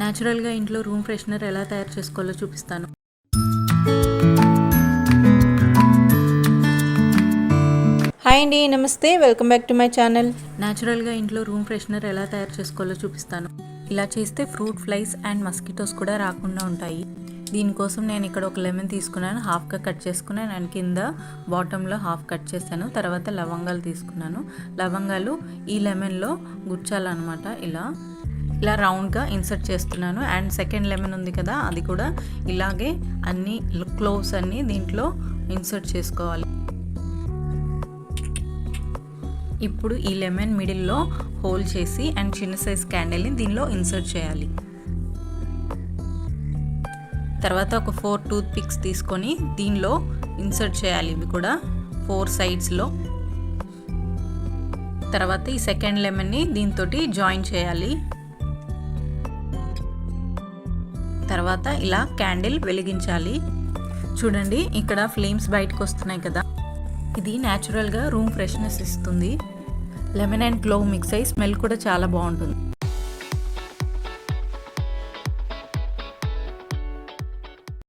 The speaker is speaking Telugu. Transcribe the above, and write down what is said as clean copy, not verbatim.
న్యాచురల్గా ఇంట్లో రూమ్ ఫ్రెషనర్ ఎలా తయారు చేసుకోవాలో చూపిస్తాను. హాయ్ అండి, నమస్తే, welcome back to my channel. న్యాచురల్గా ఇంట్లో రూమ్ ఫ్రెషనర్ ఎలా తయారు చేసుకోవాలో చూపిస్తాను. ఇలా చేస్తే ఫ్రూట్ ఫ్లైస్ అండ్ మస్కిటోస్ కూడా రాకుండా ఉంటాయి. దీనికోసం నేను ఇక్కడ ఒక లెమన్ తీసుకున్నాను, హాఫ్గా కట్ చేసుకున్నాను అండ్ కింద బాటంలో హాఫ్ కట్ చేశాను. తర్వాత లవంగాలు తీసుకున్నాను. లవంగాలు ఈ లెమన్లో గుచ్చాలన్నమాట. ఇలా రౌండ్గా ఇన్సర్ట్ చేస్తున్నాను. అండ్ సెకండ్ లెమన్ ఉంది కదా, అది కూడా ఇలాగే అన్ని క్లోవ్స్ అన్నీ దీంట్లో ఇన్సర్ట్ చేసుకోవాలి. ఇప్పుడు ఈ లెమన్ మిడిల్లో హోల్ చేసి అండ్ చిన్న సైజ్ క్యాండిల్ని దీనిలో ఇన్సర్ట్ చేయాలి. తర్వాత ఒక 4 టూత్ పిక్స్ తీసుకొని దీనిలో ఇన్సర్ట్ చేయాలి, ఇవి కూడా 4 సైడ్స్లో. తర్వాత ఈ సెకండ్ లెమన్ని దీంతో జాయిన్ చేయాలి. తర్వాత ఇలా క్యాండిల్ వెలిగించాలి. చూడండి, ఇక్కడ ఫ్లేమ్స్ బయటకు వస్తున్నాయి కదా, ఇది న్యాచురల్గా రూమ్ ఫ్రెష్నెస్ ఇస్తుంది. లెమన్ అండ్ క్లోవ్ మిక్స్ అయ్యి స్మెల్ కూడా చాలా బాగుంటుంది.